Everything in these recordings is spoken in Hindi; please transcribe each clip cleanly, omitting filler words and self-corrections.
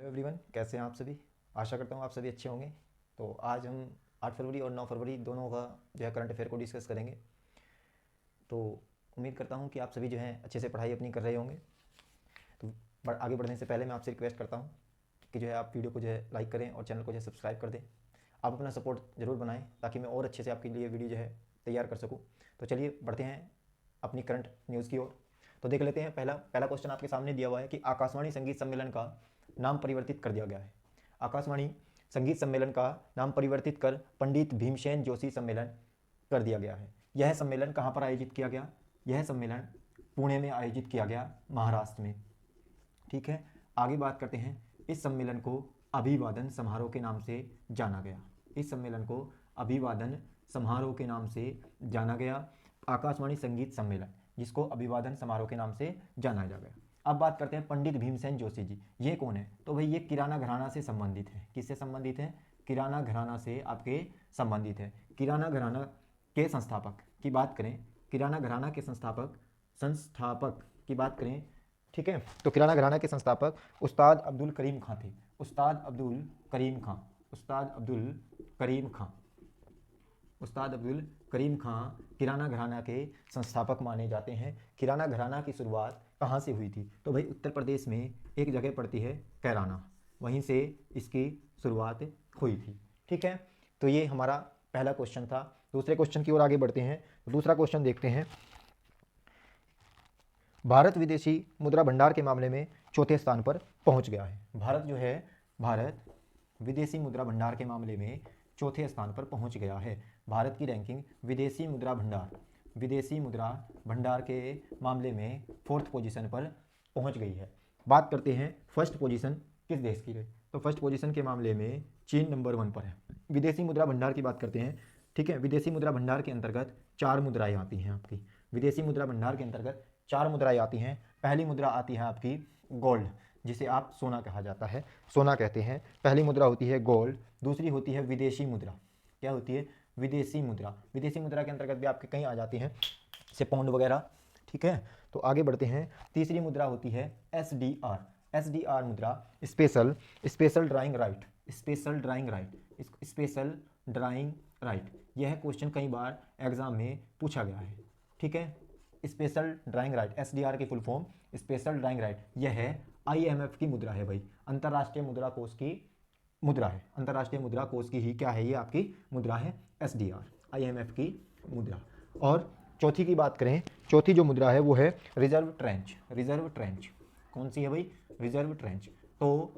हेलो एवरीवन, कैसे हैं आप सभी। आशा करता हूँ आप सभी अच्छे होंगे। तो आज हम 8 फरवरी और 9 फरवरी दोनों का जो है करंट अफेयर को डिस्कस करेंगे। तो उम्मीद करता हूँ कि आप सभी जो हैं अच्छे से पढ़ाई अपनी कर रहे होंगे। तो आगे बढ़ने से पहले मैं आपसे रिक्वेस्ट करता हूँ कि जो है आप वीडियो को जो है लाइक करें और चैनल को जो है सब्सक्राइब कर दें। आप अपना सपोर्ट ज़रूर बनाएं ताकि मैं और अच्छे से आपके लिए वीडियो जो है तैयार कर सकूँ। तो चलिए बढ़ते हैं अपनी करंट न्यूज़ की ओर। तो देख लेते हैं पहला पहला क्वेश्चन आपके सामने दिया हुआ है कि आकाशवाणी संगीत सम्मेलन का नाम परिवर्तित कर दिया गया है। आकाशवाणी संगीत सम्मेलन का नाम परिवर्तित कर पंडित भीमसेन जोशी सम्मेलन कर दिया गया है। यह सम्मेलन कहाँ पर आयोजित किया गया? यह सम्मेलन पुणे में आयोजित किया गया, महाराष्ट्र में। ठीक है, आगे बात करते हैं। इस सम्मेलन को अभिवादन समारोह के नाम से जाना गया। इस सम्मेलन को अभिवादन समारोह के नाम से जाना गया, आकाशवाणी संगीत सम्मेलन, जिसको अभिवादन समारोह के नाम से जाना जा गया। अब बात करते हैं पंडित भीमसेन जोशी जी, ये कौन है? तो भाई ये किराना घराना से संबंधित है। किससे संबंधित है? किराना घराना से आपके संबंधित है। किराना घराना के संस्थापक की बात करें, किराना घराना के संस्थापक संस्थापक की बात करें, ठीक है, तो किराना घराना के संस्थापक उस्ताद अब्दुल करीम खां थे। उस्ताद अब्दुल करीम खां, उस्ताद अब्दुल करीम खां, उस्ताद अब्दुल करीम खां किराना घराना के संस्थापक माने जाते हैं। किराना घराना की शुरुआत कहाँ से हुई थी? तो भाई उत्तर प्रदेश में एक जगह पड़ती है कैराना, वहीं से इसकी शुरुआत हुई थी। ठीक है, तो ये हमारा पहला क्वेश्चन था। दूसरे क्वेश्चन की ओर आगे बढ़ते हैं। दूसरा क्वेश्चन देखते हैं। भारत विदेशी मुद्रा भंडार के मामले में चौथे स्थान पर पहुंच गया है। भारत जो है, भारत विदेशी मुद्रा भंडार के मामले में चौथे स्थान पर पहुंच गया है। भारत की रैंकिंग विदेशी मुद्रा भंडार, विदेशी मुद्रा भंडार के मामले में 4th पोजीशन पर पहुंच गई है। बात करते हैं फर्स्ट पोजीशन किस देश की है? तो फर्स्ट पोजीशन के मामले में चीन नंबर 1 पर है। विदेशी मुद्रा भंडार की बात करते हैं, ठीक है। विदेशी मुद्रा भंडार के अंतर्गत 4 मुद्राएं आती हैं आपकी। विदेशी मुद्रा भंडार के अंतर्गत 4 मुद्राएं आती हैं। पहली मुद्रा आती है आपकी गोल्ड, जिसे आप सोना कहा जाता है, सोना कहते हैं। पहली मुद्रा होती है गोल्ड। दूसरी होती है विदेशी मुद्रा। क्या होती है? विदेशी मुद्रा। विदेशी मुद्रा के अंतर्गत भी आपके कहीं आ जाती हैं, जैसे पाउंड वगैरह। ठीक है, तो आगे बढ़ते हैं। तीसरी मुद्रा होती है SDR। SDR मुद्रा special special drawing right, special drawing right, special drawing right. यह क्वेश्चन कई बार एग्जाम में पूछा गया है। ठीक है, स्पेशल ड्राइंग राइट, SDR की full form special drawing right. यह है IMF की मुद्रा है भाई, अंतर्राष्ट्रीय मुद्रा कोष की मुद्रा है। अंतर्राष्ट्रीय मुद्रा कोष की ही क्या है, ये आपकी मुद्रा है SDR, IMF की मुद्रा। और चौथी की बात करें, चौथी जो मुद्रा है वो है रिजर्व ट्रेंच। रिजर्व ट्रेंच कौन सी है भाई? Reserve trench. तो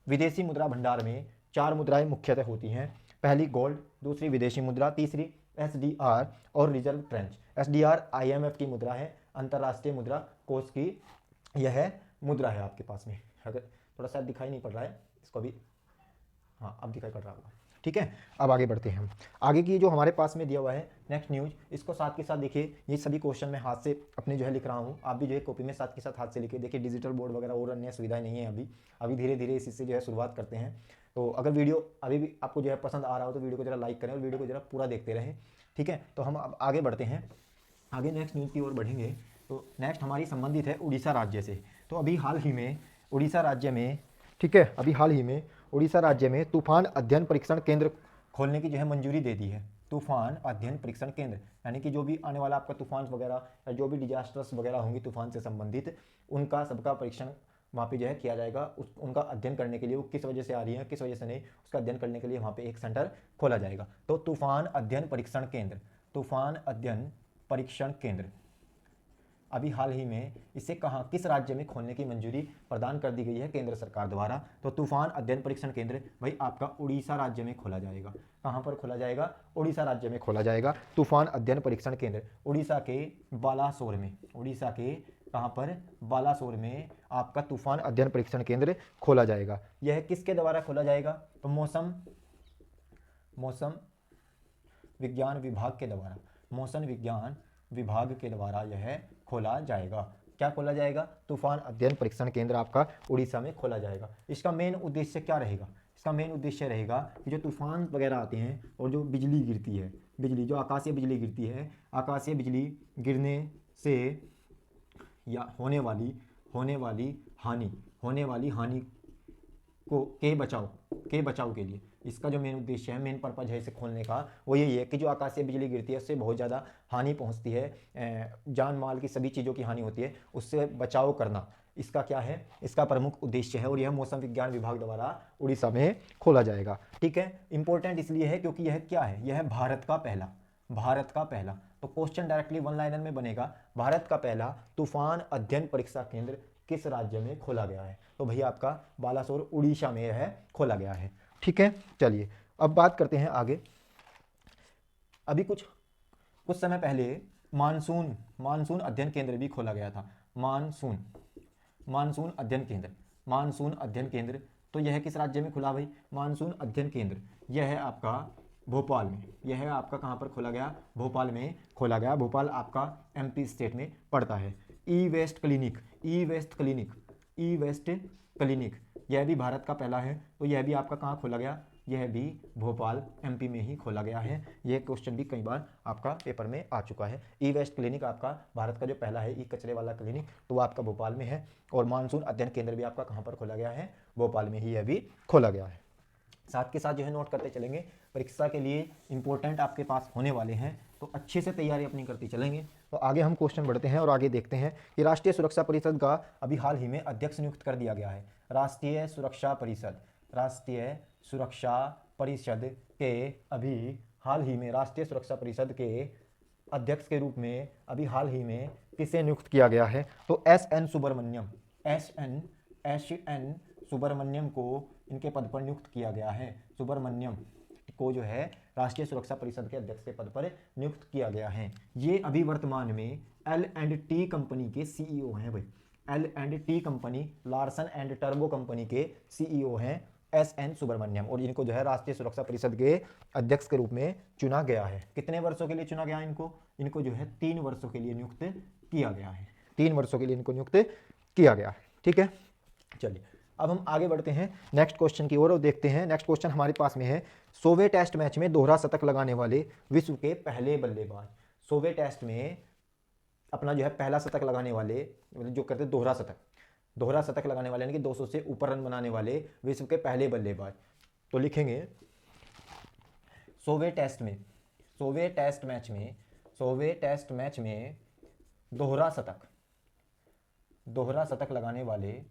विदेशी मुद्रा भंडार में 4 मुद्राएं मुख्यतः होती हैं। पहली गोल्ड, दूसरी विदेशी मुद्रा, तीसरी SDR और रिजर्व ट्रेंच। SDR IMF की मुद्रा है, अंतर्राष्ट्रीय मुद्रा कोष की यह मुद्रा है आपके पास में। अगर थोड़ा सा दिखाई नहीं पड़ रहा है इसको भी, हाँ अब दिखाई पड़ रहा होगा। ठीक है, अब आगे बढ़ते हैं हम। आगे की जो हमारे पास में दिया हुआ है नेक्स्ट न्यूज, इसको साथ के साथ देखिए। ये सभी क्वेश्चन मैं हाथ से अपने जो है लिख रहा हूँ, आप भी जो है कॉपी में साथ के साथ हाथ से लिखिए। देखिए डिजिटल बोर्ड वगैरह और अन्य सुविधाएं नहीं है अभी, अभी धीरे धीरे इसी से जो है शुरुआत करते हैं। तो अगर वीडियो अभी भी आपको जो है पसंद आ रहा हो तो वीडियो को जरा लाइक करें और वीडियो को जरा पूरा देखते रहें। ठीक है, तो हम अब आगे बढ़ते हैं, आगे नेक्स्ट न्यूज़ की ओर बढ़ेंगे। तो नेक्स्ट हमारी संबंधित है उड़ीसा राज्य से। तो अभी हाल ही में उड़ीसा राज्य में, ठीक है, अभी हाल ही में उड़ीसा राज्य में तूफान अध्ययन परीक्षण केंद्र खोलने की जो है मंजूरी दे दी है। तूफान अध्ययन परीक्षण केंद्र, यानी कि जो भी आने वाला आपका तूफान वगैरह या जो भी डिजास्टर्स वगैरह होंगी तूफान से संबंधित, उनका सबका परीक्षण वहाँ पे जो है किया जाएगा। उनका अध्ययन करने के लिए, वो किस वजह से आ रही है किस वजह से नहीं, उसका अध्ययन करने के लिए वहाँ पे एक सेंटर खोला जाएगा। तो तूफान अध्ययन परीक्षण केंद्र, तूफान अध्ययन परीक्षण केंद्र अभी हाल ही में इसे कहाँ, किस राज्य में खोलने की मंजूरी प्रदान कर दी गई है केंद्र सरकार द्वारा? तो तूफान अध्ययन परीक्षण केंद्र भाई आपका उड़ीसा राज्य में खोला जाएगा। कहाँ पर खोला जाएगा? उड़ीसा राज्य में खोला जाएगा तूफान अध्ययन परीक्षण केंद्र, उड़ीसा के बालासोर में। उड़ीसा के कहाँ पर? बालासोर में आपका तूफान अध्ययन परीक्षण केंद्र खोला जाएगा। यह किसके द्वारा खोला जाएगा? तो मौसम विज्ञान विभाग के द्वारा, मौसम विज्ञान विभाग के द्वारा यह खोला जाएगा। क्या खोला जाएगा? तूफान अध्ययन परीक्षण केंद्र आपका उड़ीसा में खोला जाएगा। इसका मेन उद्देश्य क्या रहेगा? इसका मेन उद्देश्य रहेगा कि जो तूफान वगैरह आते हैं और जो बिजली गिरती है, बिजली जो आकाशीय बिजली गिरती है, आकाशीय बिजली गिरने से या होने वाली हानि के बचाव के लिए इसका जो मेन उद्देश्य है, मेन पर्पज है इसे खोलने का, वो यही है कि जो आकाशीय बिजली गिरती है उससे बहुत ज़्यादा हानि पहुंचती है, जान माल की सभी चीज़ों की हानि होती है, उससे बचाव करना इसका क्या है, इसका प्रमुख उद्देश्य है। और यह मौसम विज्ञान विभाग द्वारा उड़ीसा में खोला जाएगा। ठीक है, इंपॉर्टेंट इसलिए है क्योंकि यह क्या है, यह भारत का पहला, तो क्वेश्चन डायरेक्टली वन लाइनर में बनेगा, भारत का पहला तूफान अध्ययन परीक्षा केंद्र किस राज्य में खोला गया है, तो भैया आपका बालासोर उड़ीसा में यह खोला गया है। ठीक है, चलिए अब बात करते हैं आगे। अभी कुछ समय पहले मानसून अध्ययन केंद्र भी खोला गया था। मानसून अध्ययन केंद्र, तो यह किस राज्य में खुला भाई, मानसून अध्ययन केंद्र, यह है आपका भोपाल में, यह है आपका कहाँ पर खोला गया, भोपाल में खोला गया। भोपाल आपका एमपी स्टेट में पड़ता है। ई वेस्ट क्लिनिक यह भी भारत का पहला है, तो यह भी आपका कहाँ खोला गया, यह भी भोपाल एमपी में ही खोला गया है। यह क्वेश्चन भी कई बार आपका पेपर में आ चुका है। ई वेस्ट क्लिनिक आपका भारत का जो पहला है, ई कचरे वाला क्लिनिक, तो वो आपका भोपाल में है। और मानसून अध्ययन केंद्र भी आपका कहाँ पर खोला गया है, भोपाल में ही यह भी खोला गया है। साथ के साथ जो है नोट करते चलेंगे, परीक्षा के लिए इंपॉर्टेंट आपके पास होने वाले हैं, तो अच्छे से तैयारी अपनी करती चलेंगे। तो आगे हम क्वेश्चन बढ़ते हैं और आगे देखते हैं कि राष्ट्रीय सुरक्षा परिषद का अभी हाल ही में अध्यक्ष नियुक्त कर दिया गया है। राष्ट्रीय सुरक्षा परिषद के अभी हाल ही में राष्ट्रीय सुरक्षा परिषद के अध्यक्ष के रूप में अभी हाल ही में किसे नियुक्त किया गया है, तो एस एन सुब्रमण्यम को इनके पद पर नियुक्त किया गया है। सुब्रमण्यम को जो है राष्ट्रीय सुरक्षा परिषद के अध्यक्ष के पद पर नियुक्त किया गया है। ये अभी वर्तमान में L&T कंपनी के सीईओ हैं भाई, L&T company, Larsen and turbo company के सीईओ हैं एस एन सुब्रमण्यम, और इनको जो है राष्ट्रीय सुरक्षा परिषद के अध्यक्ष के रूप में चुना गया है। कितने वर्षों के लिए चुना गया इनको जो है 3 वर्षों के लिए नियुक्त किया गया है। 3 वर्षों के लिए इनको नियुक्त किया गया है। ठीक है, चलिए अब हम आगे बढ़ते हैं नेक्स्ट क्वेश्चन की ओर और देखते हैं। नेक्स्ट क्वेश्चन हमारे पास में है, 100वें टेस्ट मैच में दोहरा शतक लगाने वाले विश्व के पहले बल्लेबाज। 100वें टेस्ट में अपना जो है पहला शतक लगाने वाले, जो कहते हैं दोहरा शतक लगाने वाले, यानी कि 200 से ऊपर रन बनाने वाले विश्व के पहले बल्लेबाज, तो लिखेंगे 100वें टेस्ट मैच में दोहरा शतक लगाने वाले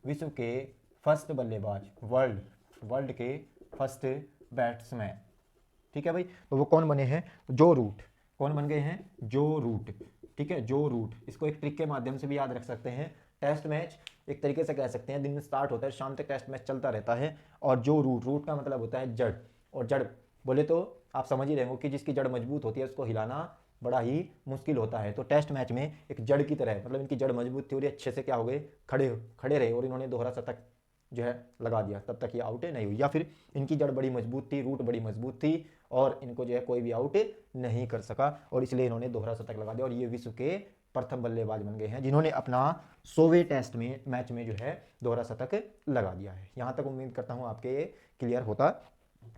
विश्व के फर्स्ट बल्लेबाज, वर्ल्ड के फर्स्ट बैट्समैन। ठीक है भाई, तो वो कौन बने हैं, जो रूट, कौन बन गए हैं, जो रूट। ठीक है, जो रूट, इसको एक ट्रिक के माध्यम से भी याद रख सकते हैं। टेस्ट मैच एक तरीके से कह सकते हैं दिन में स्टार्ट होता है, शाम तक टेस्ट मैच चलता रहता है, और जो रूट का मतलब होता है जड़, और जड़ बोले तो आप समझ ही रहे हो कि जिसकी जड़ मजबूत होती है उसको हिलाना बड़ा ही मुश्किल होता है। तो टेस्ट मैच में एक जड़ की तरह, मतलब इनकी जड़ मजबूत थी और ये अच्छे से क्या हो गए, खड़े रहे, और इन्होंने दोहरा शतक जो है लगा दिया, तब तक ये आउट नहीं हुई, या फिर इनकी जड़ बड़ी मजबूत थी, रूट बड़ी मजबूत थी, और इनको जो है कोई भी आउट नहीं कर सका, और इसलिए इन्होंने दोहरा शतक लगा दिया, और ये विश्व के प्रथम बल्लेबाज बन गए हैं जिन्होंने अपना 100वें टेस्ट मैच में जो है दोहरा शतक लगा दिया है। यहाँ तक उम्मीद करता हूँ आपके ये क्लियर होता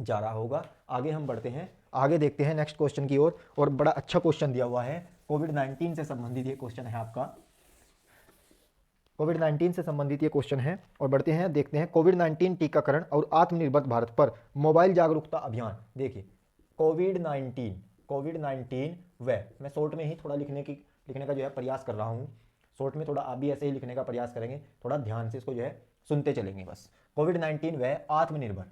जा रहा होगा। आगे हम बढ़ते हैं, आगे देखते हैं नेक्स्ट क्वेश्चन की ओर, और बड़ा अच्छा क्वेश्चन दिया हुआ है, कोविड-19 से संबंधित ये क्वेश्चन है आपका, कोविड-19 से संबंधित ये क्वेश्चन है। और बढ़ते हैं, देखते हैं कोविड-19 टीकाकरण और आत्मनिर्भर भारत पर मोबाइल जागरूकता अभियान। देखिए कोविड-19 मैं शॉर्ट में ही थोड़ा लिखने का जो है प्रयास कर रहा हूँ, शॉर्ट में थोड़ा आप भी ऐसे ही लिखने का प्रयास करेंगे, थोड़ा ध्यान से इसको जो है सुनते चलेंगे बस। कोविड-19 व आत्मनिर्भर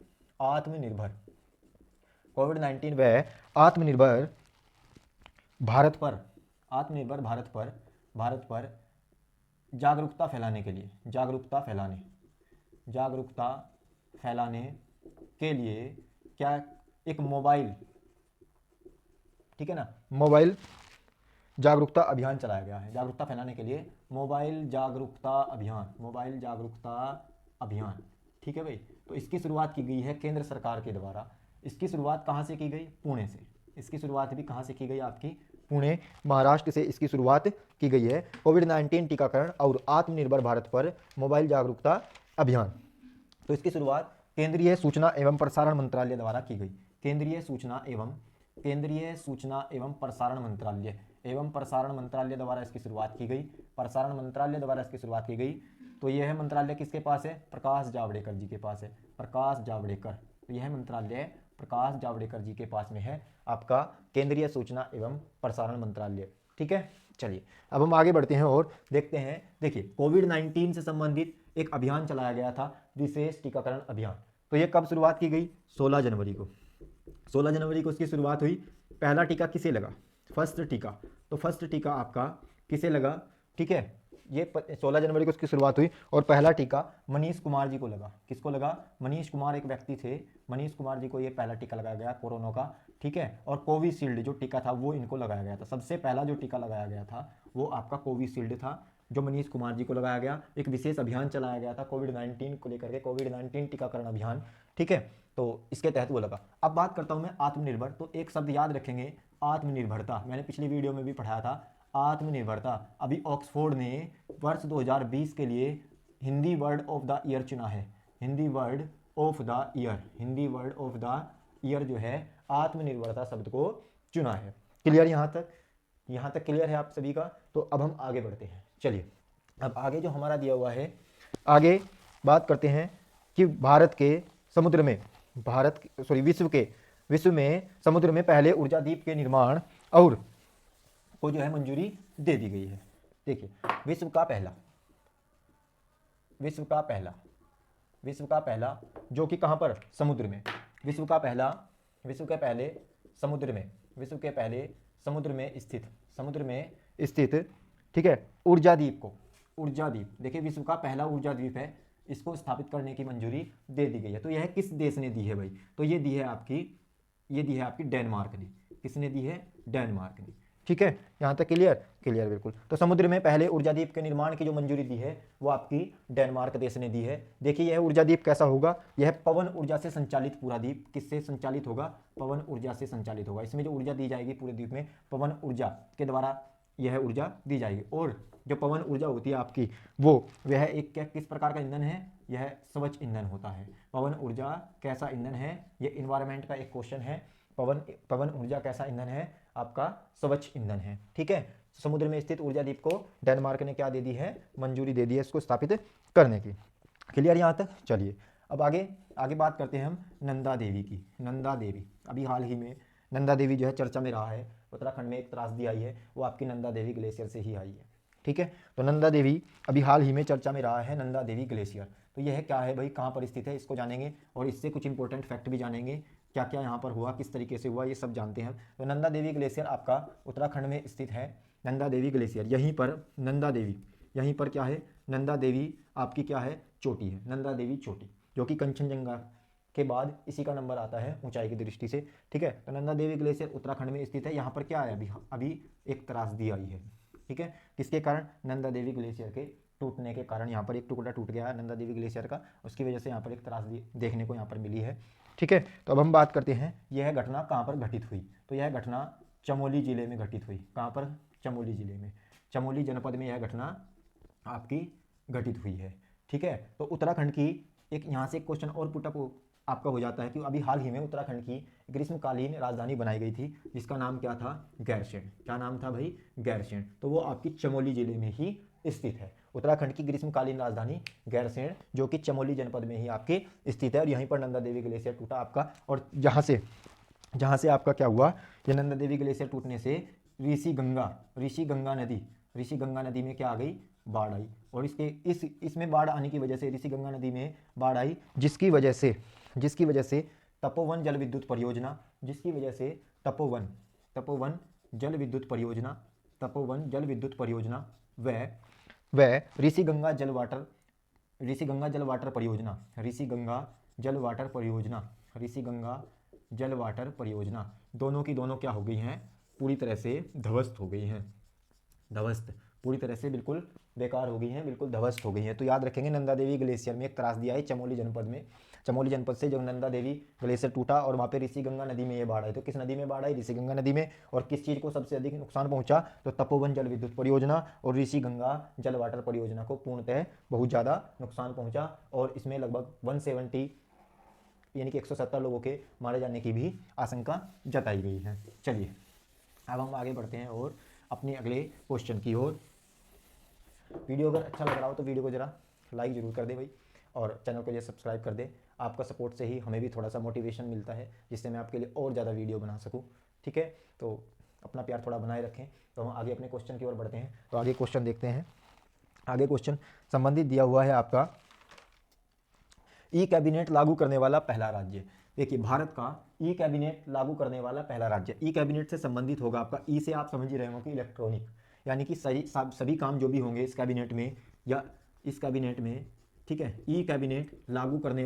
भारत पर जागरूकता फैलाने के लिए क्या एक मोबाइल, ठीक है ना, मोबाइल जागरूकता अभियान चलाया गया है। जागरूकता फैलाने के लिए मोबाइल जागरूकता अभियान, ठीक है भाई। तो इसकी शुरुआत की गई है केंद्र सरकार के द्वारा। इसकी शुरुआत कहाँ से की गई, पुणे से। इसकी शुरुआत भी कहाँ से की गई, आपकी पुणे महाराष्ट्र से इसकी शुरुआत की गई है। कोविड-19 टीकाकरण और आत्मनिर्भर भारत पर मोबाइल जागरूकता अभियान, तो इसकी शुरुआत केंद्रीय सूचना एवं प्रसारण मंत्रालय द्वारा की गई। केंद्रीय सूचना एवं प्रसारण मंत्रालय द्वारा इसकी शुरुआत की गई। तो यह मंत्रालय किसके पास है? प्रकाश जावड़ेकर जी के पास है, प्रकाश जावड़ेकर। तो यह मंत्रालय प्रकाश जावड़ेकर जी के पास में है, आपका केंद्रीय सूचना एवं प्रसारण मंत्रालय। ठीक है, चलिए अब हम आगे बढ़ते हैं और देखते हैं। देखिए, कोविड-19 से संबंधित एक अभियान चलाया गया था, विशेष टीकाकरण अभियान। तो ये कब शुरुआत की गई? 16 जनवरी को। 16 जनवरी को इसकी शुरुआत हुई। पहला टीका किसे लगा? फर्स्ट टीका। तो फर्स्ट टीका आपका किसे लगा? ठीक है, ये 16 जनवरी को इसकी शुरुआत हुई और पहला टीका मनीष कुमार जी को लगा। किसको लगा? मनीष कुमार एक व्यक्ति थे, मनीष कुमार जी को ये पहला टीका लगाया गया कोरोना का। ठीक है, और कोविशील्ड जो टीका था वो इनको लगाया गया था। सबसे पहला जो टीका लगाया गया था वो आपका कोविशील्ड था, जो मनीष कुमार जी को लगाया गया। एक विशेष अभियान चलाया गया था कोविड-19 को लेकर के, कोविड-19 टीकाकरण अभियान। ठीक है, तो इसके तहत वो लगा। अब बात करता हूं मैं आत्मनिर्भर। तो एक शब्द याद रखेंगे, आत्मनिर्भरता। मैंने पिछली वीडियो में भी पढ़ाया था आत्मनिर्भरता। अभी ऑक्सफोर्ड ने वर्ष 2020 के लिए Hindi word of the year चुना है। Hindi word of the year, Hindi word of the year जो है आत्मनिर्भरता शब्द को चुना है। क्लियर यहाँ तक? यहाँ तक क्लियर है आप सभी का? तो अब हम आगे बढ़ते हैं। चलिए अब आगे जो हमारा दिया हुआ है, आगे बात करते हैं कि भारत के समुद्र में, विश्व में समुद्र में पहले ऊर्जा द्वीप के निर्माण और को जो है मंजूरी दे दी गई है। देखिए, विश्व का पहला जो कि कहां पर? समुद्र में। विश्व के पहले समुद्र में स्थित ठीक है, ऊर्जा द्वीप। देखिए, विश्व का पहला ऊर्जा द्वीप है, इसको स्थापित करने की मंजूरी दे दी गई है। तो यह किस देश ने दी है भाई? तो ये दी है आपकी डेनमार्क ने। किसने दी है? डेनमार्क ने। ठीक है, यहाँ तक क्लियर? क्लियर, बिल्कुल। तो समुद्र में पहले ऊर्जा द्वीप के निर्माण की जो मंजूरी दी है वो आपकी डेनमार्क देश ने दी है। देखिए, यह ऊर्जा द्वीप कैसा होगा? यह पवन ऊर्जा से संचालित पूरा द्वीप किससे संचालित होगा? पवन ऊर्जा से संचालित होगा। इसमें जो ऊर्जा दी जाएगी पूरे द्वीप में, पवन ऊर्जा के द्वारा यह ऊर्जा दी जाएगी। और जो पवन ऊर्जा होती है आपकी, वो वह एक किस प्रकार का ईंधन है? यह स्वच्छ ईंधन होता है। पवन ऊर्जा कैसा ईंधन है? यह इन्वायरमेंट का एक क्वेश्चन है। पवन ऊर्जा कैसा ईंधन है? आपका स्वच्छ ईंधन है। ठीक है, समुद्र में स्थित ऊर्जा द्वीप को डेनमार्क ने क्या दे दी है? मंजूरी दे दी है इसको स्थापित करने की। क्लियर यहाँ तक? चलिए अब आगे बात करते हैं हम नंदा देवी की। नंदा देवी अभी हाल ही में नंदा देवी जो है चर्चा में रहा है। उत्तराखंड में एक त्रासदी आई है, वो आपकी नंदा देवी ग्लेशियर से ही आई है। ठीक है, तो नंदा देवी अभी हाल ही में चर्चा में रहा है, नंदा देवी ग्लेशियर। तो यह क्या है भाई, कहाँ पर स्थित है, इसको जानेंगे और इससे कुछ इंपॉर्टेंट फैक्ट भी जानेंगे, क्या क्या यहाँ पर हुआ, किस तरीके से हुआ, ये सब जानते हैं। तो नंदा देवी ग्लेशियर आपका उत्तराखंड में स्थित है। नंदा देवी ग्लेशियर, यहीं पर क्या है? नंदा देवी आपकी क्या है? चोटी है। नंदा देवी चोटी, जो कि कंचनजंगा के बाद इसी का नंबर आता है ऊंचाई की दृष्टि से। ठीक है, तो नंदा देवी ग्लेशियर उत्तराखंड में स्थित है। यहाँ पर क्या है? अभी एक त्रासदी आई है। ठीक है, किसके कारण? नंदा देवी ग्लेशियर के टूटने के कारण यहाँ पर एक टुकड़ा टूट गया है नंदा देवी ग्लेशियर का, उसकी वजह से यहाँ पर एक त्रासदी देखने को यहाँ पर मिली है। ठीक है, तो अब हम बात करते हैं यह घटना कहाँ पर घटित हुई। तो यह घटना चमोली जिले में घटित हुई। कहाँ पर? चमोली जिले में, चमोली जनपद में यह घटना आपकी घटित हुई है। ठीक है, तो उत्तराखंड की एक यहाँ से एक क्वेश्चन और पुटअप आपका हो जाता है कि अभी हाल ही में उत्तराखंड की ग्रीष्मकालीन राजधानी बनाई गई थी, जिसका नाम क्या था? गैरसैंण। क्या नाम था भाई? गैरसैंण। तो वो आपकी चमोली जिले में ही स्थित है। उत्तराखंड की ग्रीष्मकालीन राजधानी गैरसैंण, जो कि चमोली जनपद में ही आपकी स्थित है। और यहीं पर नंदा देवी ग्लेशियर टूटा आपका, और जहाँ से आपका क्या हुआ, ये नंदा देवी ग्लेशियर टूटने से ऋषि गंगा नदी में क्या आ गई? बाढ़ आई। और इसमें बाढ़ आने की वजह से, ऋषि गंगा नदी में बाढ़ आई, जिसकी वजह से तपोवन जल विद्युत परियोजना व ऋषि गंगा जल वाटर परियोजना दोनों की दोनों क्या हो गई हैं? पूरी तरह से ध्वस्त हो गई हैं। पूरी तरह से बिल्कुल बेकार हो गई हैं, बिल्कुल ध्वस्त हो गई हैं। तो याद रखेंगे, नंदा देवी ग्लेशियर में एक त्रासदी आई चमोली जनपद में। चमोली जनपद से जब नंदा देवी ग्लेशियर टूटा और वहाँ पे ऋषि गंगा नदी में ये बाढ़ आई। तो किस नदी में बाढ़ आई? ऋषि गंगा नदी में। और किस चीज़ को सबसे अधिक नुकसान पहुंचा? तो तपोवन जल विद्युत परियोजना और ऋषि गंगा जल वाटर परियोजना को पूर्णतः बहुत ज़्यादा नुकसान पहुंचा। और इसमें लगभग 170 यानी कि 170 लोगों के मारे जाने की भी आशंका जताई गई है। चलिए अब हम आगे बढ़ते हैं और अपने अगले क्वेश्चन की ओर। वीडियो अगर अच्छा लग रहा हो तो वीडियो को ज़रा लाइक ज़रूर कर दे भाई, और चैनल को ये सब्सक्राइब कर दे। आपका सपोर्ट से ही हमें भी थोड़ा सा मोटिवेशन मिलता है, जिससे मैं आपके लिए और ज़्यादा वीडियो बना सकूँ। ठीक है, तो अपना प्यार थोड़ा बनाए रखें। तो हम आगे अपने क्वेश्चन की ओर बढ़ते हैं। तो आगे क्वेश्चन देखते हैं। आगे क्वेश्चन संबंधित दिया हुआ है आपका, ई कैबिनेट लागू करने वाला पहला राज्य। देखिए, भारत का ई कैबिनेट लागू करने वाला पहला राज्य, ई कैबिनेट से संबंधित होगा आपका, ई से आप समझ ही रहे हो कि इलेक्ट्रॉनिक, यानी कि सभी काम जो भी होंगे इस कैबिनेट में या इस कैबिनेट में, ठीक है, ई कैबिनेट लागू करने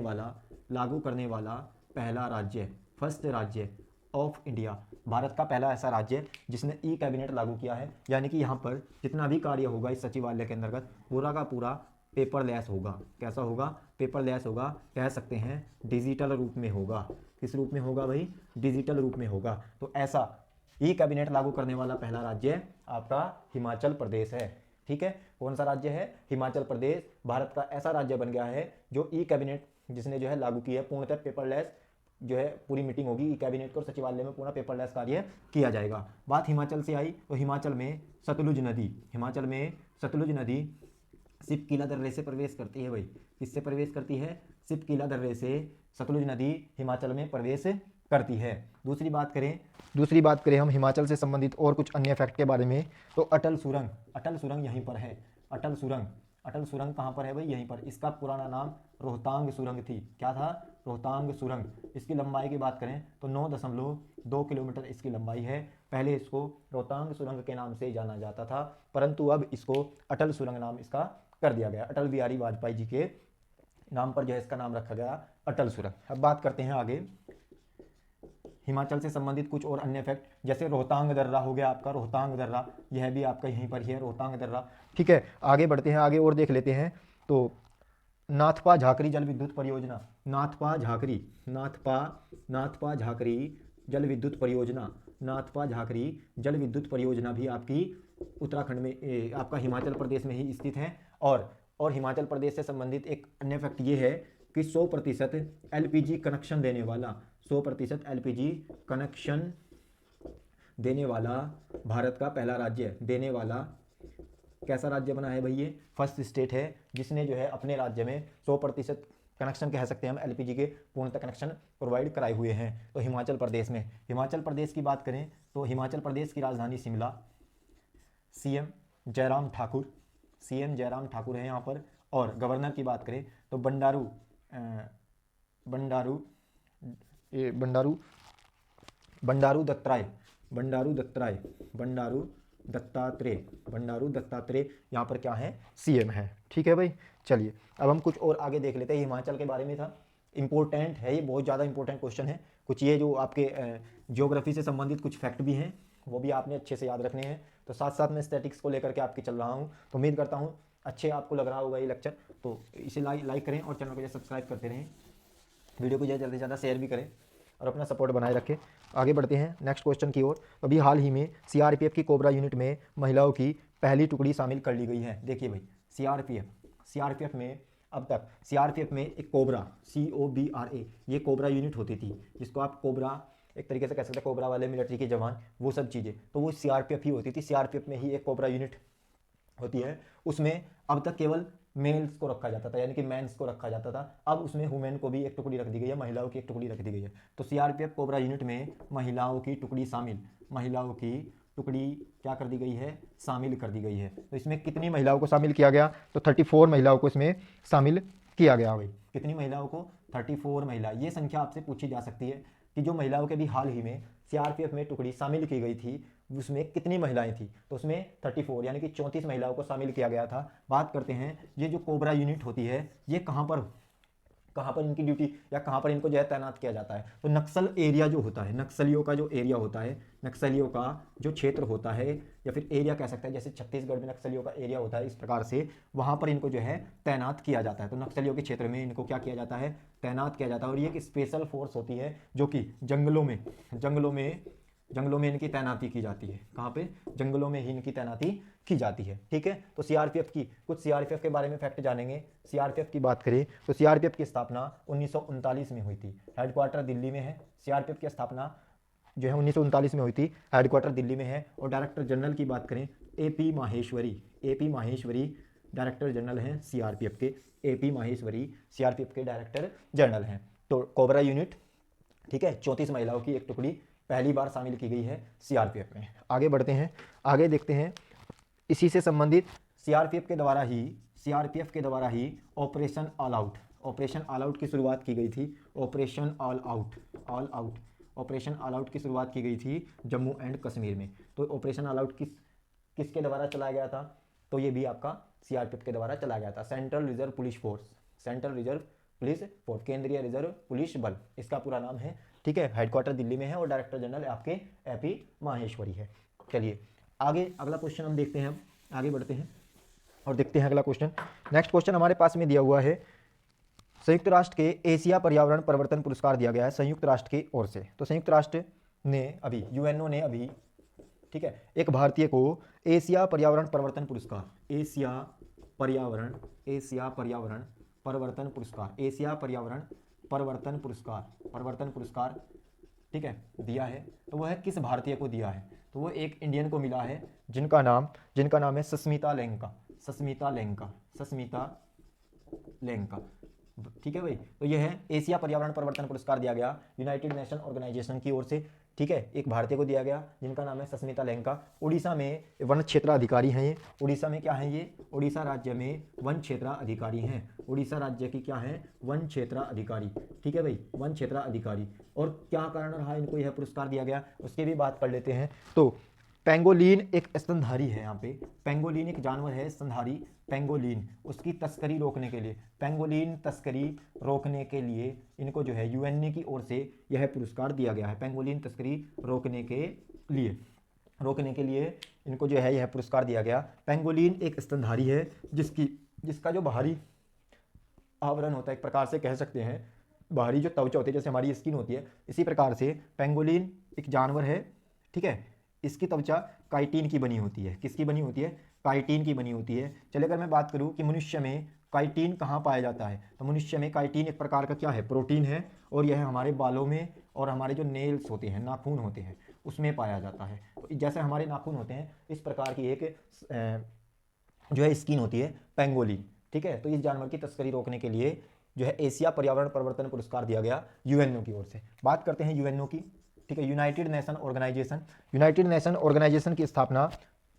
वाला पहला राज्य, फर्स्ट राज्य ऑफ इंडिया, भारत का पहला ऐसा राज्य जिसने ई कैबिनेट लागू किया है। यानी कि यहाँ पर जितना भी कार्य होगा इस सचिवालय के अंतर्गत पूरा का पूरा पेपरलेस होगा। कैसा होगा? पेपरलेस होगा, कह सकते हैं डिजिटल रूप में होगा। किस रूप में होगा भाई? डिजिटल रूप में होगा। तो ऐसा ई कैबिनेट लागू करने वाला पहला राज्य आपका हिमाचल प्रदेश है। ठीक है, कौन सा राज्य है? हिमाचल प्रदेश भारत का ऐसा राज्य बन गया है जो ई कैबिनेट जिसने जो है लागू की है, पूर्णतः पेपरलेस जो है पूरी मीटिंग होगी ई कैबिनेट को, सचिवालय में पूरा पेपरलेस कार्य किया जाएगा। बात हिमाचल से आई तो हिमाचल में सतलुज नदी सिप किला दर्रे से प्रवेश करती है भाई। किससे प्रवेश करती है? सिप किला दर्रे से सतलुज नदी हिमाचल में प्रवेश करती है। दूसरी बात करें हम हिमाचल से संबंधित और कुछ अन्य फैक्ट के बारे में, तो अटल सुरंग यहीं पर है। अटल सुरंग कहाँ पर है भाई? यहीं पर। इसका पुराना नाम रोहतांग सुरंग थी। क्या था? रोहतांग सुरंग। इसकी लंबाई की बात करें तो 9.2 किलोमीटर इसकी लंबाई है। पहले इसको रोहतांग सुरंग के नाम से जाना जाता था, परंतु अब इसको अटल सुरंग नाम इसका कर दिया गया। अटल बिहारी वाजपेयी जी के नाम पर जो है इसका नाम रखा गया अटल सुरंग। अब बात करते हैं आगे हिमाचल से संबंधित कुछ और अन्य फैक्ट, जैसे रोहतांग दर्रा हो गया आपका, रोहतांग दर्रा यह भी आपका यहीं पर ही है, रोहतांग दर्रा। ठीक है, आगे बढ़ते हैं, आगे और देख लेते हैं। तो नाथपा झाकरी जल विद्युत परियोजना, नाथपा झाकरी जल विद्युत परियोजना भी आपकी उत्तराखंड में, आपका हिमाचल प्रदेश में ही स्थित है। और हिमाचल प्रदेश से संबंधित एक अन्य फैक्ट ये है कि 100% एलपीजी कनेक्शन देने वाला, 100% एलपीजी कनेक्शन देने वाला भारत का पहला राज्य, देने वाला कैसा राज्य बना है भाई? ये फर्स्ट स्टेट है जिसने जो है अपने राज्य में 100% कनेक्शन, कह सकते हैं हम, एलपीजी के पूर्णतः कनेक्शन प्रोवाइड कराए हुए हैं। तो हिमाचल प्रदेश में, हिमाचल प्रदेश की बात करें तो हिमाचल प्रदेश की राजधानी शिमला, सीएम जयराम ठाकुर है यहाँ पर। और गवर्नर की बात करें तो बंडारू दत्तात्रेय यहाँ पर क्या है? सीएम है। ठीक है भाई, चलिए अब हम कुछ और आगे देख लेते हैं। हिमाचल के बारे में था, इंपॉर्टेंट है ये, बहुत ज़्यादा इंपॉर्टेंट क्वेश्चन है। कुछ ये जो आपके ज्योग्राफी से संबंधित कुछ फैक्ट भी हैं, वो भी आपने अच्छे से याद रखने हैं। तो साथ साथ मैं स्टैटिक्स को लेकर के आपकी चल रहा हूँ, तो उम्मीद करता हूँ अच्छे आपको लग रहा होगा ये लेक्चर। तो इसे लाइक करें और चैनल को सब्सक्राइब करते रहें, वीडियो को ज़्यादा से ज़्यादा शेयर भी करें और अपना सपोर्ट बनाए रखें। आगे बढ़ते हैं नेक्स्ट क्वेश्चन की ओर। अभी हाल ही में सीआरपीएफ की कोबरा यूनिट में महिलाओं की पहली टुकड़ी शामिल कर ली गई है। देखिए भाई, सीआरपीएफ में अब तक सीआरपीएफ में एक कोबरा, COBRA, ये कोबरा यूनिट होती थी, जिसको आप कोबरा एक तरीके से कह सकते हैं, कोबरा वाले मिलिट्री के जवान, वो सब चीज़ें, तो वो सीआरपीएफ ही होती थी। सीआरपीएफ में ही एक कोबरा यूनिट होती है। उसमें अब तक केवल मेल्स को रखा जाता था, यानी कि मेंस को रखा जाता था। अब उसमें वुमेन को भी एक टुकड़ी रख दी गई है, महिलाओं की एक टुकड़ी रख दी गई है। तो सीआरपीएफ कोबरा यूनिट में महिलाओं की टुकड़ी क्या कर दी गई है? शामिल कर दी गई है। तो इसमें कितनी महिलाओं को शामिल किया गया? तो 34 महिलाओं को इसमें शामिल किया गया भाई। कितनी महिलाओं को? 34 महिला। ये संख्या आपसे पूछी जा सकती है कि जो महिलाओं के भी हाल ही में सीआरपीएफ में टुकड़ी शामिल की गई थी उसमें कितनी महिलाएं थी? तो उसमें 34 यानी कि 34 महिलाओं को शामिल किया गया था। बात करते हैं, ये जो कोबरा यूनिट होती है ये कहाँ पर इनकी ड्यूटी या कहाँ पर इनको जो है तैनात किया जाता है? तो नक्सल एरिया जो होता है, नक्सलियों का जो एरिया होता है, नक्सलियों का जो क्षेत्र होता है या फिर एरिया कह सकते हैं, जैसे छत्तीसगढ़ में नक्सलियों का एरिया होता है, इस प्रकार से वहाँ पर इनको जो है तैनात किया जाता है। तो नक्सलियों के क्षेत्र में इनको क्या किया जाता है? तैनात किया जाता है। और ये एक स्पेशल फोर्स होती है जो कि जंगलों में इनकी तैनाती की जाती है। कहाँ पे? जंगलों में ही इनकी तैनाती की जाती है। ठीक है, तो सीआरपीएफ की कुछ सीआरपीएफ के बारे में फैक्ट जानेंगे। सीआरपीएफ की बात करें तो सीआरपीएफ की स्थापना 1939 में हुई थी, हेडक्वार्टर दिल्ली में है। सीआरपीएफ की स्थापना जो है 1939 में हुई थी, हेडक्वार्टर दिल्ली में है। और डायरेक्टर जनरल की बात करें AP माहेश्वरी डायरेक्टर जनरल हैं सीआरपीएफ के, एपी माहेश्वरी सीआरपीएफ के डायरेक्टर जनरल हैं। तो कोबरा यूनिट, ठीक है, 34 महिलाओं की एक टुकड़ी पहली बार शामिल की गई है सीआरपीएफ में। आगे बढ़ते हैं, आगे देखते हैं इसी से संबंधित सीआरपीएफ के द्वारा ही ऑपरेशन ऑल आउट की शुरुआत की गई थी। ऑपरेशन ऑल आउट की शुरुआत की गई थी जम्मू एंड कश्मीर में। तो ऑपरेशन ऑल आउट किसके द्वारा चलाया गया था? तो ये भी आपका सीआरपीएफ के द्वारा चलाया गया था। सेंट्रल रिजर्व पुलिस फोर्स, केंद्रीय रिजर्व पुलिस बल, इसका पूरा नाम है, ठीक है। हेडक्वार्टर दिल्ली में है और डायरेक्टर जनरल आपके एपी माहेश्वरी है। चलिए आगे अगला क्वेश्चन हम देखते हैं, आगे बढ़ते हैं और देखते हैं अगला क्वेश्चन। नेक्स्ट क्वेश्चन हमारे पास में दिया हुआ है, संयुक्त राष्ट्र के एशिया पर्यावरण परिवर्तन पुरस्कार दिया गया है संयुक्त राष्ट्र की ओर से। तो संयुक्त राष्ट्र ने अभी, यूएनओ ने अभी, ठीक है, एक भारतीय को एशिया पर्यावरण परिवर्तन पुरस्कार, एशिया पर्यावरण परिवर्तन पुरस्कार, ठीक है, दिया है। तो वह किस भारतीय को दिया है? तो वो एक इंडियन को मिला है जिनका नाम है सस्मिता लेंका, ठीक है भाई। तो यह है एशिया पर्यावरण परिवर्तन पुरस्कार दिया गया यूनाइटेड नेशन ऑर्गेनाइजेशन की ओर से, ठीक है, एक भारतीय को दिया गया जिनका नाम है सस्मिता लेंका। उड़ीसा में वन क्षेत्र अधिकारी हैं ये। उड़ीसा में क्या है ये? उड़ीसा राज्य में वन क्षेत्र अधिकारी हैं। उड़ीसा राज्य की क्या है? वन क्षेत्र अधिकारी, ठीक है भाई, वन क्षेत्र अधिकारी। और क्या कारण रहा इनको यह पुरस्कार दिया गया, उसकी भी बात कर लेते हैं। तो पेंगोलिन एक स्तनधारी है, यहाँ पे पेंगोलिन एक जानवर है स्तनधारी, पेंगोलिन, उसकी तस्करी रोकने के लिए, पेंगोलिन तस्करी रोकने के लिए इनको जो है यूएनए की ओर से यह पुरस्कार दिया गया है। पेंगोलिन तस्करी रोकने के लिए इनको जो है यह पुरस्कार दिया गया। पेंगोलिन एक स्तनधारी है जिसका जो बाहरी आवरण होता है, एक प्रकार से कह सकते हैं बाहरी जो त्वचा होती है, जैसे हमारी स्किन होती है, इसी प्रकार से पेंगोलिन एक जानवर है, ठीक है। इसकी त्वचा काइटिन की बनी होती है। किसकी बनी होती है? काइटिन की बनी होती है। चलिए अगर मैं बात करूं कि मनुष्य में काइटिन कहाँ पाया जाता है, तो मनुष्य में काइटिन एक प्रकार का क्या है? प्रोटीन है, और यह हमारे बालों में और हमारे जो नेल्स होते हैं, नाखून होते हैं, उसमें पाया जाता है। तो जैसे हमारे नाखून होते हैं, इस प्रकार की एक जो है स्किन होती है पेंगोलिन, ठीक है। तो इस जानवर की तस्करी रोकने के लिए जो है एशिया पर्यावरण परिवर्तन पुरस्कार दिया गया यूएनओ की ओर से। बात करते हैं यूएनओ की, ठीक है, यूनाइटेड नेशन ऑर्गेनाइजेशन की स्थापना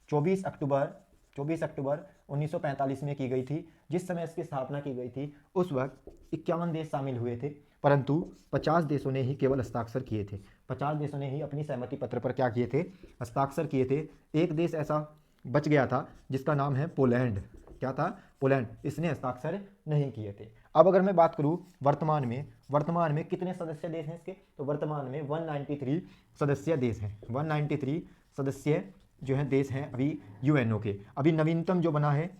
24 अक्टूबर 1945 में की गई थी। जिस समय इसकी स्थापना की गई थी उस वक्त 51 देश शामिल हुए थे, परंतु 50 देशों ने ही केवल हस्ताक्षर किए थे। 50 देशों ने ही अपनी सहमति पत्र पर क्या किए थे? हस्ताक्षर किए थे। एक देश ऐसा बच गया था जिसका नाम है पोलैंड। क्या था? पोलैंड, इसने हस्ताक्षर नहीं किए थे। अब अगर मैं बात करूं वर्तमान में कितने सदस्य देश हैं इसके, तो वर्तमान में 193 सदस्य देश हैं। 193 सदस्य जो हैं देश हैं अभी यूएनओ के। अभी नवीनतम जो बना है,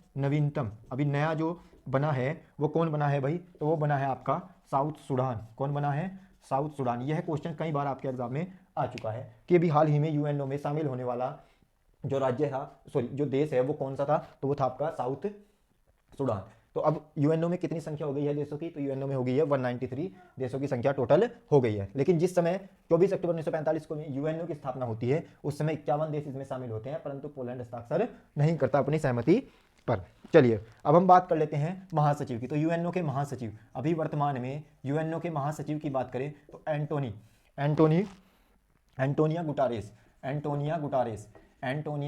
अभी नया जो बना है वो कौन बना है भाई? तो वो बना है आपका साउथ सूडान। कौन बना है? South Sudan. यह क्वेश्चन कई बार आपके एग्जाम में आ चुका है कि अभी हाल ही में यूएनओ में शामिल होने वाला जो राज्य था, जो देश है वो कौन सा था? तो वो था आपका साउथ सूडान। तो अब यूएनओ में कितनी संख्या हो गई है देशों की? तो यूएनओ में हो गई है 193 देशों की संख्या टोटल हो गई है। लेकिन जिस समय 24 अक्टूबर 1945 को यूएनओ की स्थापना होती है उस समय 51 देश इसमें शामिल होते हैं, परंतु पोलैंड हस्ताक्षर नहीं करता अपनी सहमति पर। चलिए अब हम बात कर लेते हैं महासचिव की। तो यूएनओ के महासचिव, अभी वर्तमान में यूएनओ के महासचिव की बात करें तो एंटोनिया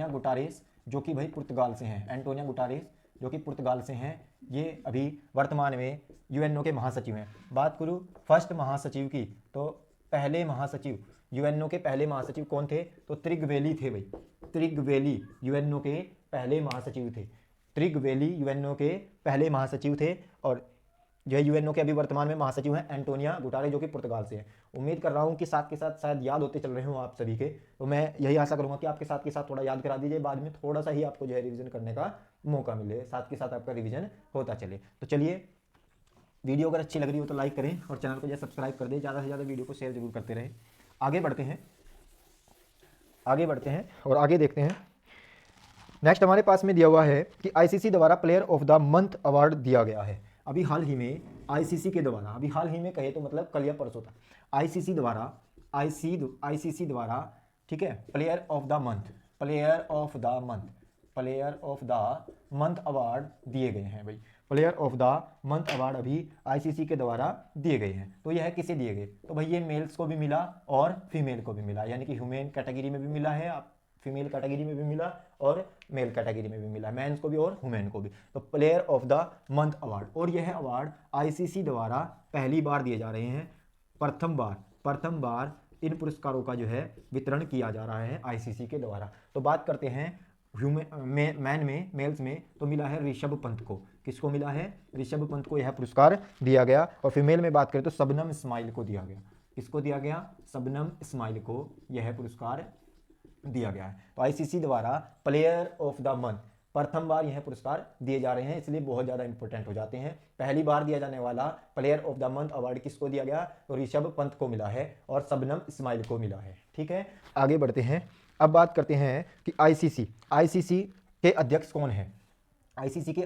गुटारेस जो कि भाई पुर्तगाल से हैं। एंटोनिया गुटारेस जो कि पुर्तगाल से हैं, ये अभी वर्तमान में यूएनओ के महासचिव हैं। बात करूँ फर्स्ट महासचिव की, तो पहले महासचिव, यूएनओ के पहले महासचिव कौन थे? तो त्रिगवेली थे भाई। त्रिगवेली यूएनओ के पहले महासचिव थे। और जो है यूएनओ के अभी वर्तमान में महासचिव हैं एंटोनिया गुटारेस जो कि पुर्तगाल से है। उम्मीद कर रहा हूं कि साथ के साथ शायद याद होते चल रहे हो आप सभी के, तो मैं यही आशा करूंगा कि आपके साथ के साथ थोड़ा याद करा दीजिए, बाद में थोड़ा सा ही आपको जो है रिवीजन करने का मौका मिले, साथ के साथ आपका रिवीजन होता चले। तो चलिए, वीडियो अगर अच्छी लग रही हो तो लाइक करें और चैनल को जो सब्सक्राइब कर दें, ज़्यादा से ज़्यादा वीडियो को शेयर जरूर करते रहें। आगे बढ़ते हैं और आगे देखते हैं। नेक्स्ट हमारे पास में दिया हुआ है कि आईसीसी द्वारा player of the month award दिया गया है। अभी हाल ही में आईसीसी के द्वारा, अभी हाल ही में कहे तो मतलब कल या परसों था, आईसीसी द्वारा, ठीक है, player of the month player of the month award दिए गए हैं भाई। Player of the month award अभी आईसीसी के द्वारा दिए गए हैं। तो यह किसे दिए गए? तो भाई ये मेल्स को भी मिला और फीमेल को भी मिला, यानी कि ह्यूमन कैटेगरी में भी मिला है, फीमेल कैटेगरी में भी मिला और मेल कैटेगरी में भी मिला, मेंस को भी और वुमेन को भी। तो player of the month award, और यह अवार्ड आईसीसी द्वारा पहली बार दिए जा रहे हैं। प्रथम बार इन पुरस्कारों का जो है वितरण किया जा रहा है आईसीसी के द्वारा। तो बात करते हैं मैन में, मेल्स में, तो मिला है ऋषभ पंत को। किसको मिला है? ऋषभ पंत को यह पुरस्कार दिया गया। और फीमेल में बात करें तो शबनम इस्माइल को दिया गया। किसको दिया गया? शबनम इस्माइल को यह पुरस्कार दिया गया है। तो आईसीसी द्वारा प्लेयर ऑफ द मंथ प्रथम बार यह पुरस्कार दिए जा रहे हैं, इसलिए बहुत ज़्यादा इंपॉर्टेंट हो जाते हैं। पहली बार दिया जाने वाला player of the month award किसको दिया गया? तो ऋषभ पंत को मिला है और शबनम इस्माइल को मिला है। ठीक है, आगे बढ़ते हैं। अब बात करते हैं कि आईसीसी के अध्यक्ष कौन है? आईसीसी के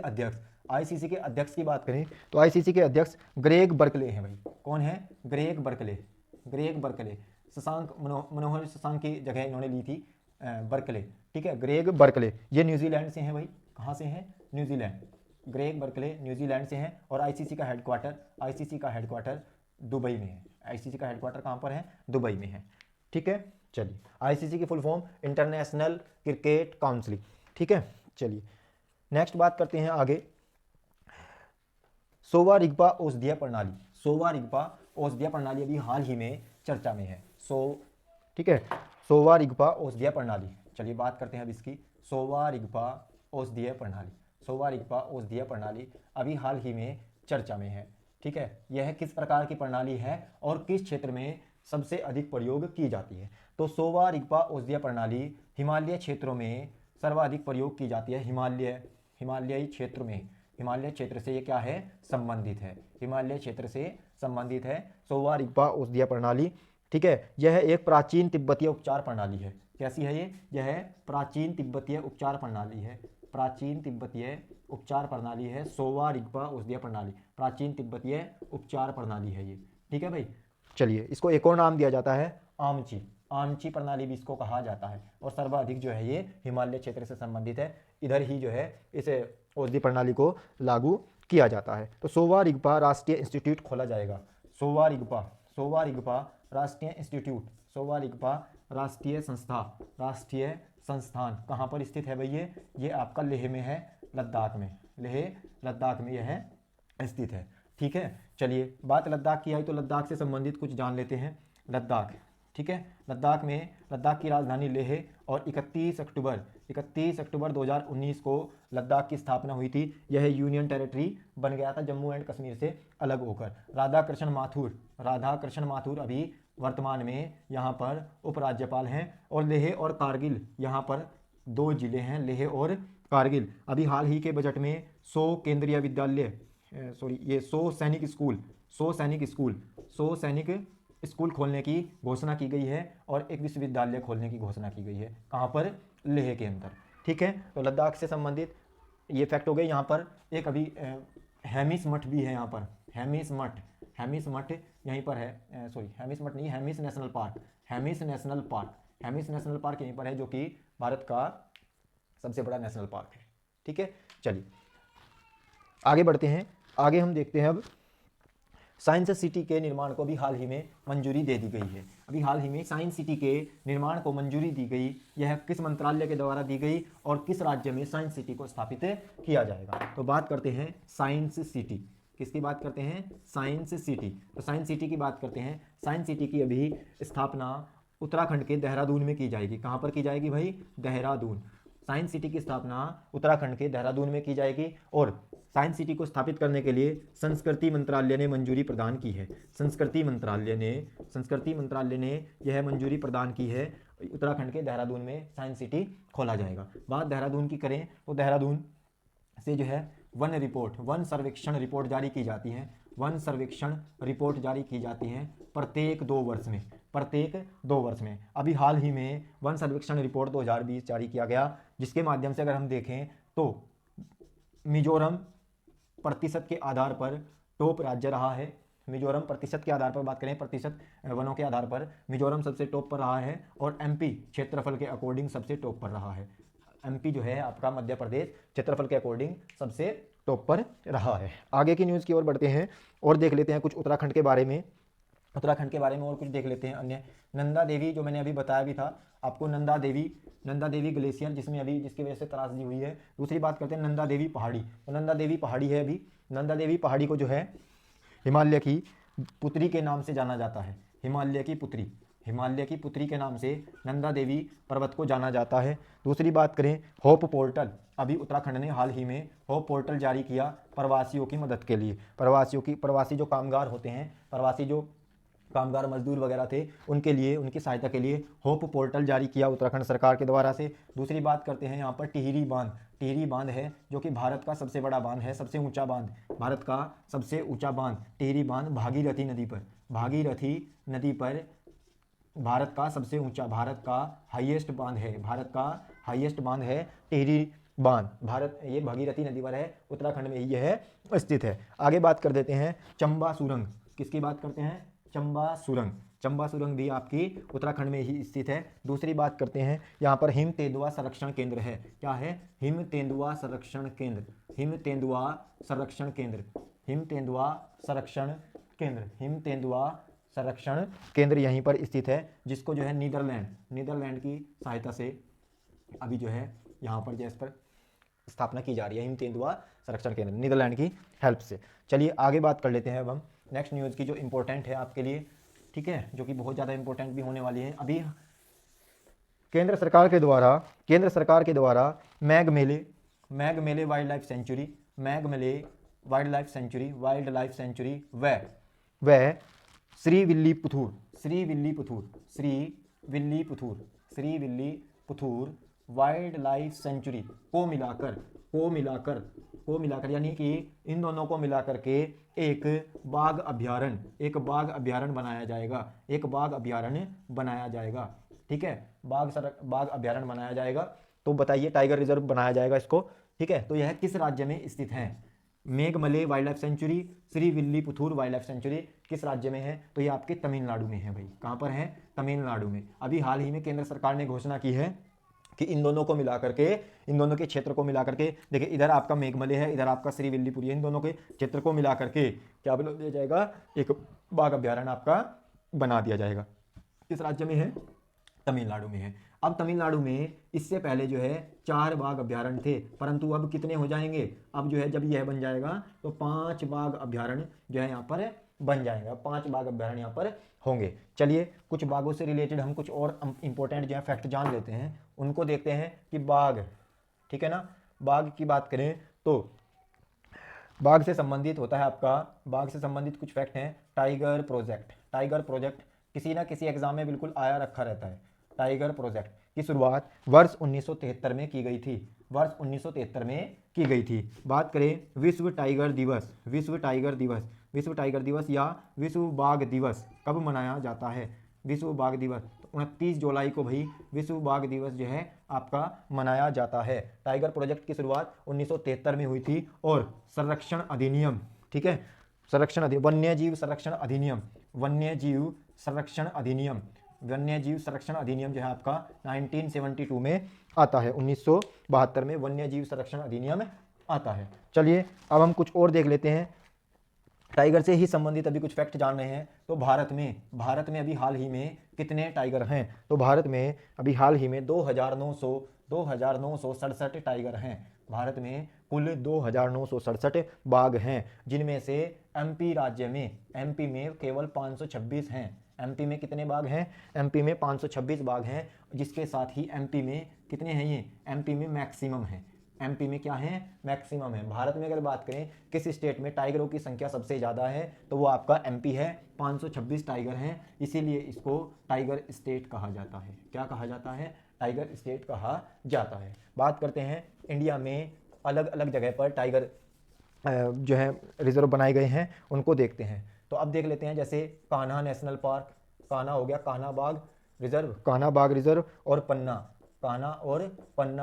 अध्यक्ष की बात करें तो आईसीसी के अध्यक्ष ग्रेग बर्कले हैं भाई। कौन है? Greg Barclay. शशांक मनोहर शशांक की जगह इन्होंने ली थी बर्कले। ठीक है, ग्रेग बर्कले, ये न्यूजीलैंड से हैं भाई। कहाँ से हैं? न्यूजीलैंड। ग्रेग बर्कले न्यूजीलैंड से हैं और आईसीसी का हेडक्वार्टर दुबई में है। आईसीसी का हेडक्वार्टर कहाँ पर है? दुबई में है। ठीक है, चलिए। आईसीसी की full form international cricket council. ठीक है, चलिए नेक्स्ट बात करते हैं आगे। सोवा रिग्पा औषधीय प्रणाली अभी हाल ही में चर्चा में है। ठीक है, सोवा रिग्पा औषधीय प्रणाली। चलिए बात करते हैं अब इसकी। सोवा रिग्पा औषधीय प्रणाली अभी हाल ही में चर्चा में है। ठीक है, यह किस प्रकार की प्रणाली है और किस क्षेत्र में सबसे अधिक प्रयोग की जाती है? तो सोवा रिग्पा औषधीय प्रणाली हिमालय क्षेत्रों में सर्वाधिक प्रयोग की जाती है। हिमालयी क्षेत्र से ये क्या है? संबंधित है। हिमालय क्षेत्र से संबंधित है सोवा रिग्पा औषधीय प्रणाली। ठीक है, यह एक प्राचीन तिब्बतीय उपचार प्रणाली है। कैसी है ये? यह प्राचीन तिब्बतीय उपचार प्रणाली है। सोवा रिग्पा औषधीय प्रणाली प्राचीन तिब्बतीय उपचार प्रणाली है ये। ठीक है भाई, चलिए इसको एक और नाम दिया जाता है आमची प्रणाली भी इसको कहा जाता है। और सर्वाधिक जो है ये हिमालय क्षेत्र से संबंधित है। इधर ही जो है इस औषधि प्रणाली को लागू किया जाता है। तो सोवा रिग्पा राष्ट्रीय इंस्टीट्यूट खोला जाएगा। सोवा रिग्पा राष्ट्रीय संस्थान कहाँ पर स्थित है भाई? ये आपका लेह में है, लद्दाख में यह स्थित है। ठीक है, चलिए बात लद्दाख की आई तो लद्दाख से संबंधित कुछ जान लेते हैं। लद्दाख, ठीक है, लद्दाख की राजधानी लेह और 31 अक्टूबर 2019 को लद्दाख की स्थापना हुई थी। यह यूनियन टेरिटरी बन गया था जम्मू एंड कश्मीर से अलग होकर। राधाकृष्ण माथुर अभी वर्तमान में यहाँ पर उपराज्यपाल हैं। और लेह और कारगिल यहाँ पर 2 जिले हैं, लेह और कारगिल। अभी हाल ही के बजट में 100 केंद्रीय विद्यालय 100 सैनिक स्कूल खोलने की घोषणा की गई है और एक विश्वविद्यालय खोलने की घोषणा की गई है। कहाँ पर? लेह के अंदर। ठीक है, तो लद्दाख से संबंधित ये फैक्ट हो गए। यहाँ पर एक अभी हेमिस मठ भी है। यहाँ पर हेमिस मठ यहीं पर है। हेमिस मठ नहीं, हेमिस नेशनल पार्क यहीं पर है, जो कि भारत का सबसे बड़ा नेशनल पार्क है। ठीक है, चलिए आगे बढ़ते हैं। आगे हम देखते हैं अब साइंस सिटी के निर्माण को भी हाल ही में मंजूरी दे दी गई है। अभी हाल ही में साइंस सिटी के निर्माण को मंजूरी दी गई। यह किस मंत्रालय के द्वारा दी गई और किस राज्य में साइंस सिटी को स्थापित किया जाएगा? तो बात करते हैं साइंस सिटी। किसकी बात करते हैं? Science city. तो साइंस सिटी की बात करते हैं। साइंस सिटी की अभी स्थापना उत्तराखंड के देहरादून में की जाएगी। कहाँ पर की जाएगी भाई? देहरादून। साइंस सिटी की स्थापना उत्तराखंड के देहरादून में की जाएगी। और साइंस सिटी को स्थापित करने के लिए संस्कृति मंत्रालय ने मंजूरी प्रदान की है। संस्कृति मंत्रालय ने यह मंजूरी प्रदान की है। उत्तराखंड के देहरादून में साइंस सिटी खोला जाएगा। बात देहरादून की करें तो देहरादून से जो है वन सर्वेक्षण रिपोर्ट जारी की जाती है। प्रत्येक 2 वर्ष में। अभी हाल ही में वन सर्वेक्षण रिपोर्ट 2020 जारी किया गया, जिसके माध्यम से अगर हम देखें तो मिजोरम प्रतिशत के आधार पर टॉप राज्य रहा है। मिजोरम प्रतिशत के आधार पर बात करें, प्रतिशत वनों के आधार पर मिजोरम सबसे टॉप पर रहा है और एमपी क्षेत्रफल के अकॉर्डिंग सबसे टॉप पर रहा है। एमपी जो है आपका मध्य प्रदेश क्षेत्रफल के अकॉर्डिंग सबसे टॉप पर रहा है। आगे की न्यूज़ की ओर बढ़ते हैं और देख लेते हैं कुछ उत्तराखंड के बारे में। उत्तराखंड के बारे में और कुछ देख लेते हैं अन्य। नंदा देवी जो मैंने अभी बताया भी था आपको, नंदा देवी ग्लेशियर जिसमें अभी जिसकी वजह से त्रासदी हुई है। दूसरी बात करते हैं नंदा देवी पहाड़ी। तो नंदा देवी पहाड़ी है अभी, नंदा देवी पहाड़ी को जो है हिमालय की पुत्री के नाम से जाना जाता है। हिमालय की पुत्री के नाम से नंदा देवी पर्वत को जाना जाता है। दूसरी बात करें होप पोर्टल, अभी उत्तराखंड ने हाल ही में होप पोर्टल जारी किया प्रवासियों की मदद के लिए। प्रवासी जो कामगार होते हैं, प्रवासी जो कामगार मजदूर वगैरह थे, उनके लिए, उनकी सहायता के लिए होप पोर्टल जारी किया उत्तराखंड सरकार के द्वारा से। दूसरी बात करते हैं यहाँ पर टिहरी बांध है जो कि भारत का सबसे बड़ा बांध है, सबसे ऊंचा बांध, भारत का सबसे ऊंचा बांध टिहरी बांध भागीरथी नदी पर भारत का सबसे ऊंचा, भारत का हाईएस्ट बांध है टिहरी बांध। भारत ये भागीरथी नदी पर है, उत्तराखंड में ही यह स्थित है। आगे बात कर देते हैं चंबा सुरंग, किसकी बात करते हैं? चंबा सुरंग भी आपकी उत्तराखंड में ही स्थित है। दूसरी बात करते हैं यहाँ पर हिम तेंदुआ संरक्षण केंद्र है। क्या है? हिम तेंदुआ संरक्षण केंद्र यहीं पर स्थित है, जिसको जो है नीदरलैंड की सहायता से अभी जो है यहाँ पर जिस पर स्थापना की जा रही है, हिम तेंदुआ संरक्षण केंद्र, नीदरलैंड की हेल्प से। चलिए आगे बात कर लेते हैं अब हम नेक्स्ट न्यूज़ की जो इंपॉर्टेंट है आपके लिए, ठीक है, जो कि बहुत ज़्यादा इंपॉर्टेंट भी होने वाली है। अभी केंद्र सरकार के द्वारा मैग मेले वाइल्ड लाइफ सेंचुरी व श्री विल्लीपुथूर वाइल्ड लाइफ सेंचुरी को मिलाकर यानी कि इन दोनों को मिलाकर के एक बाघ अभ्यारण्य बनाया जाएगा, ठीक है, बाघ अभ्यारण्य बनाया जाएगा। तो बताइए, टाइगर रिजर्व बनाया जाएगा इसको, ठीक है। तो यह किस राज्य में स्थित है? Meghamalai wildlife sanctuary, Srivilliputhur wildlife sanctuary किस राज्य में है? तो ये आपके तमिलनाडु में है भाई। कहाँ पर है? तमिलनाडु में। अभी हाल ही में केंद्र सरकार ने घोषणा की है कि इन दोनों के क्षेत्र को मिलाकर के, देखिए इधर आपका मेघमले है, इधर आपका श्री विल्लीपुरी है, इन दोनों के क्षेत्र को मिलाकर के क्या बना दिया जाएगा? एक बाघ अभ्यारण्य आपका बना दिया जाएगा। किस राज्य में है? तमिलनाडु में है। अब तमिलनाडु में इससे पहले जो है 4 बाघ अभ्यारण्य थे, परंतु अब कितने हो जाएंगे? अब जो है जब यह बन जाएगा तो 5 बाघ अभ्यारण्य जो है यहाँ पर बन जाएगा, 5 बाघ अभ्यारण्य यहाँ पर होंगे। चलिए कुछ बाघों से रिलेटेड हम कुछ और इंपॉर्टेंट जो है फैक्ट जान लेते हैं, उनको देखते हैं कि बाघ, ठीक है ना, बाघ की बात करें तो बाघ से संबंधित होता है आपका, बाघ से संबंधित कुछ फैक्ट हैं। टाइगर प्रोजेक्ट किसी ना किसी एग्जाम में बिल्कुल आया रखा रहता है। टाइगर प्रोजेक्ट की शुरुआत वर्ष 1973 में की गई थी। बात करें विश्व टाइगर दिवस या विश्व बाघ दिवस कब मनाया जाता है? विश्व बाघ दिवस 29 जुलाई को भाई विश्व बाघ दिवस जो है आपका मनाया जाता है। टाइगर प्रोजेक्ट की शुरुआत 1973 में हुई थी। और संरक्षण अधिनियम, ठीक है, वन्यजीव संरक्षण अधिनियम जो है आपका 1972 में आता है। 1972 में वन्यजीव संरक्षण अधिनियम आता है। चलिए अब हम कुछ और देख लेते हैं, टाइगर से ही संबंधित अभी कुछ फैक्ट जान रहे हैं। तो भारत में अभी हाल ही में कितने टाइगर हैं? तो भारत में अभी हाल ही में 2967 टाइगर हैं। भारत में कुल 2967 बाघ हैं, जिनमें से एमपी में केवल 526 हैं। एमपी में कितने बाघ हैं? एमपी में 526 बाघ हैं, जिसके साथ ही एमपी में कितने हैं? ये एमपी में मैक्सिमम है। एमपी में क्या है? मैक्सिमम है। भारत में अगर बात करें किस स्टेट में टाइगरों की संख्या सबसे ज़्यादा है, तो वो आपका एमपी है, 526 टाइगर हैं, इसीलिए इसको टाइगर स्टेट कहा जाता है। क्या कहा जाता है? टाइगर स्टेट कहा जाता है। बात करते हैं इंडिया में अलग अलग जगह पर टाइगर जो है रिजर्व बनाए गए हैं, उनको देखते हैं। तो अब देख लेते हैं, जैसे कान्हा नेशनल पार्क, कान्हा हो गया, कान्हा बाघ रिजर्व और पन्ना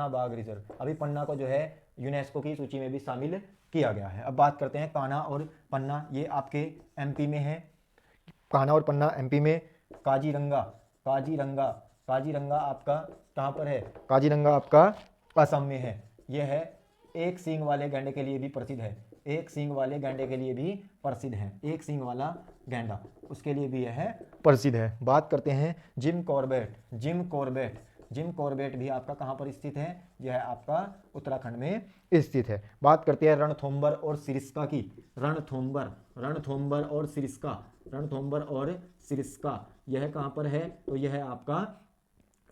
बाघ रिजर्व। अभी पन्ना को जो है यूनेस्को की सूची में भी शामिल किया गया है। अब बात करते हैं कान्हा और पन्ना, ये आपके एमपी में है। कान्हा और पन्ना एमपी में। काजीरंगा आपका कहाँ पर है? काजीरंगा आपका असम में है। यह है एक सींग वाले गैंडे के लिए भी प्रसिद्ध है, एक सींग वाले गैंडे के लिए भी प्रसिद्ध है, एक सींग वाला गैंडा उसके लिए भी यह प्रसिद्ध है। बात करते हैं जिम कॉर्बेट। जिम कॉर्बेट भी आपका कहाँ पर स्थित है? यह आपका उत्तराखंड में स्थित है। बात करते हैं रणथंभौर और सिरिस्का की। रणथंभौर और सिरिस्का यह कहाँ पर है? तो यह आपका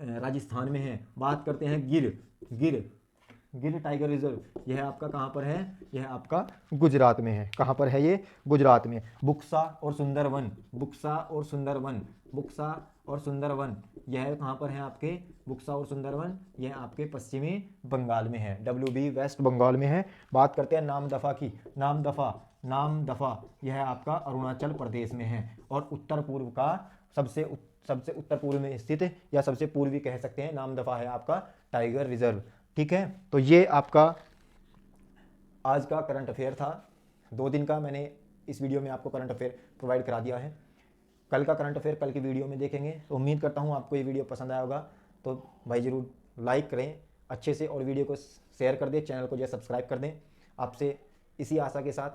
राजस्थान में है। बात करते हैं गिर टाइगर रिजर्व, यह आपका कहाँ पर है? यह आपका गुजरात में है। कहाँ पर है ये? गुजरात में। बुक्सा और सुंदरवन यह कहाँ पर है आपके? बुक्सा और सुंदरवन यह आपके पश्चिमी बंगाल में है, WB वेस्ट बंगाल में है। बात करते हैं नामदफा की। नामदफा यह आपका अरुणाचल प्रदेश में है और उत्तर पूर्व का सबसे उत्तर पूर्व में स्थित, या सबसे पूर्वी कह सकते हैं, नामदफा है आपका टाइगर रिजर्व। ठीक है, तो ये आपका आज का करंट अफेयर था। 2 दिन का मैंने इस वीडियो में आपको करंट अफेयर प्रोवाइड करा दिया है। कल का करंट अफेयर कल की वीडियो में देखेंगे। तो उम्मीद करता हूँ आपको ये वीडियो पसंद आया होगा। तो भाई ज़रूर लाइक करें अच्छे से और वीडियो को शेयर कर दें, चैनल को जो है सब्सक्राइब कर दें। आपसे इसी आशा के साथ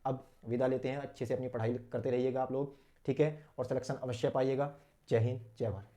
अब विदा लेते हैं। अच्छे से अपनी पढ़ाई करते रहिएगा आप लोग, ठीक है, और सिलेक्शन अवश्य पाइएगा। जय हिंद, जय भारत।